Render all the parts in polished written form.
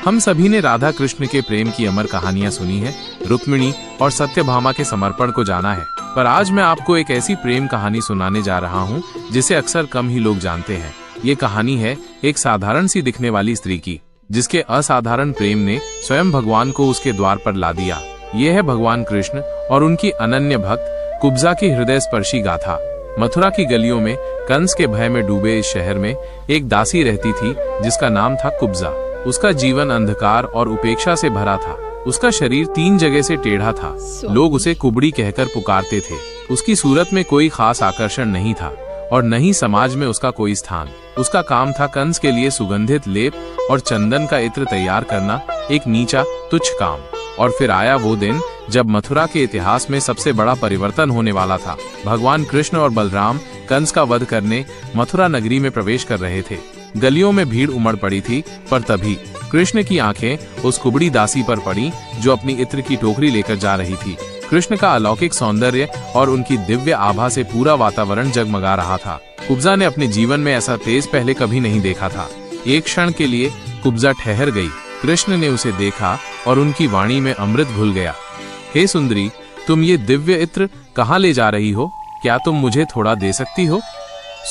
हम सभी ने राधा कृष्ण के प्रेम की अमर कहानियां सुनी है, रुक्मिणी और सत्यभामा के समर्पण को जाना है, पर आज मैं आपको एक ऐसी प्रेम कहानी सुनाने जा रहा हूं जिसे अक्सर कम ही लोग जानते हैं। ये कहानी है एक साधारण सी दिखने वाली स्त्री की, जिसके असाधारण प्रेम ने स्वयं भगवान को उसके द्वार पर ला दिया। ये है भगवान कृष्ण और उनकी अनन्य भक्त कुब्जा की हृदय स्पर्शी गाथा। मथुरा की गलियों में कंस के भय में डूबे इस शहर में एक दासी रहती थी जिसका नाम था कुब्जा। उसका जीवन अंधकार और उपेक्षा से भरा था। उसका शरीर 3 जगह से टेढ़ा था। लोग उसे कुबड़ी कहकर पुकारते थे। उसकी सूरत में कोई खास आकर्षण नहीं था और न ही समाज में उसका कोई स्थान। उसका काम था कंस के लिए सुगंधित लेप और चंदन का इत्र तैयार करना, एक नीचा तुच्छ काम। और फिर आया वो दिन जब मथुरा के इतिहास में सबसे बड़ा परिवर्तन होने वाला था। भगवान कृष्ण और बलराम कंस का वध करने मथुरा नगरी में प्रवेश कर रहे थे। गलियों में भीड़ उमड़ पड़ी थी, पर तभी कृष्ण की आंखें उस कुबड़ी दासी पर पड़ी जो अपनी इत्र की टोकरी लेकर जा रही थी। कृष्ण का अलौकिक सौंदर्य और उनकी दिव्य आभा से पूरा वातावरण जगमगा रहा था। कुब्जा ने अपने जीवन में ऐसा तेज पहले कभी नहीं देखा था। एक क्षण के लिए कुब्जा ठहर गई। कृष्ण ने उसे देखा और उनकी वाणी में अमृत घुल गया। हे सुंदरी, तुम ये दिव्य इत्र कहाँ ले जा रही हो? क्या तुम मुझे थोड़ा दे सकती हो?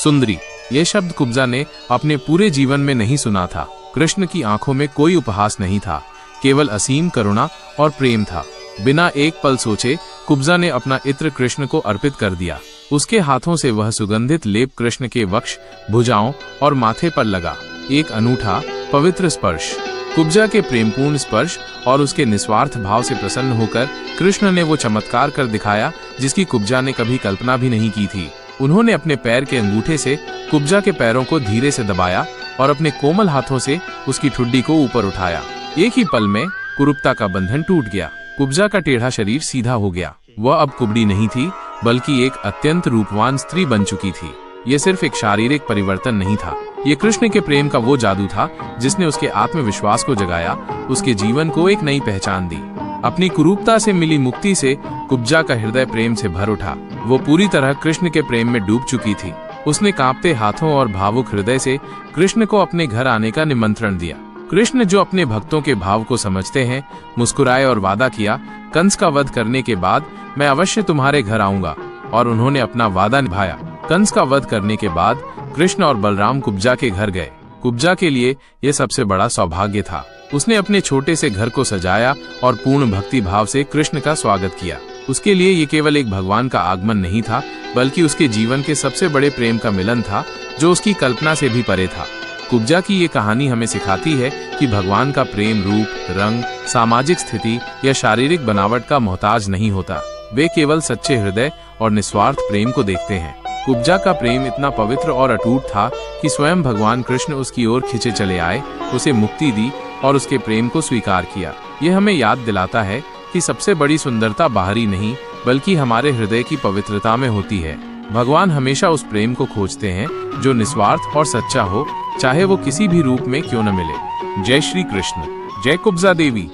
सुंदरी, ये शब्द कुब्जा ने अपने पूरे जीवन में नहीं सुना था। कृष्ण की आंखों में कोई उपहास नहीं था, केवल असीम करुणा और प्रेम था। बिना एक पल सोचे कुब्जा ने अपना इत्र कृष्ण को अर्पित कर दिया। उसके हाथों से वह सुगंधित लेप कृष्ण के वक्ष, भुजाओं और माथे पर लगा। एक अनूठा पवित्र स्पर्श। कुब्जा के प्रेमपूर्ण स्पर्श और उसके निस्वार्थ भाव से प्रसन्न होकर कृष्ण ने वो चमत्कार कर दिखाया जिसकी कुब्जा ने कभी कल्पना भी नहीं की थी। उन्होंने अपने पैर के अंगूठे से कुब्जा के पैरों को धीरे से दबाया और अपने कोमल हाथों से उसकी ठुड्डी को ऊपर उठाया। एक ही पल में कुरूपता का बंधन टूट गया। कुब्जा का टेढ़ा शरीर सीधा हो गया। वह अब कुबड़ी नहीं थी, बल्कि एक अत्यंत रूपवान स्त्री बन चुकी थी। ये सिर्फ एक शारीरिक परिवर्तन नहीं था, ये कृष्ण के प्रेम का वो जादू था जिसने उसके आत्मविश्वास को जगाया, उसके जीवन को एक नई पहचान दी। अपनी कुरूपता से मिली मुक्ति से कुब्जा का हृदय प्रेम से भर उठा। वो पूरी तरह कृष्ण के प्रेम में डूब चुकी थी। उसने कांपते हाथों और भावुक हृदय से कृष्ण को अपने घर आने का निमंत्रण दिया। कृष्ण, जो अपने भक्तों के भाव को समझते हैं, मुस्कुराए और वादा किया, कंस का वध करने के बाद मैं अवश्य तुम्हारे घर आऊंगा। और उन्होंने अपना वादा निभाया। कंस का वध करने के बाद कृष्ण और बलराम कुब्जा के घर गए। कुब्जा के लिए यह सबसे बड़ा सौभाग्य था। उसने अपने छोटे से घर को सजाया और पूर्ण भक्ति भाव से कृष्ण का स्वागत किया। उसके लिए ये केवल एक भगवान का आगमन नहीं था, बल्कि उसके जीवन के सबसे बड़े प्रेम का मिलन था, जो उसकी कल्पना से भी परे था। कुब्जा की ये कहानी हमें सिखाती है कि भगवान का प्रेम रूप, रंग, सामाजिक स्थिति या शारीरिक बनावट का मोहताज नहीं होता। वे केवल सच्चे हृदय और निस्वार्थ प्रेम को देखते हैं। कुब्जा का प्रेम इतना पवित्र और अटूट था कि स्वयं भगवान कृष्ण उसकी ओर खिंचे चले आए, उसे मुक्ति दी और उसके प्रेम को स्वीकार किया। यह हमें याद दिलाता है कि सबसे बड़ी सुंदरता बाहरी नहीं, बल्कि हमारे हृदय की पवित्रता में होती है। भगवान हमेशा उस प्रेम को खोजते हैं जो निस्वार्थ और सच्चा हो, चाहे वो किसी भी रूप में क्यों न मिले। जय श्री कृष्ण। जय कुब्जा देवी।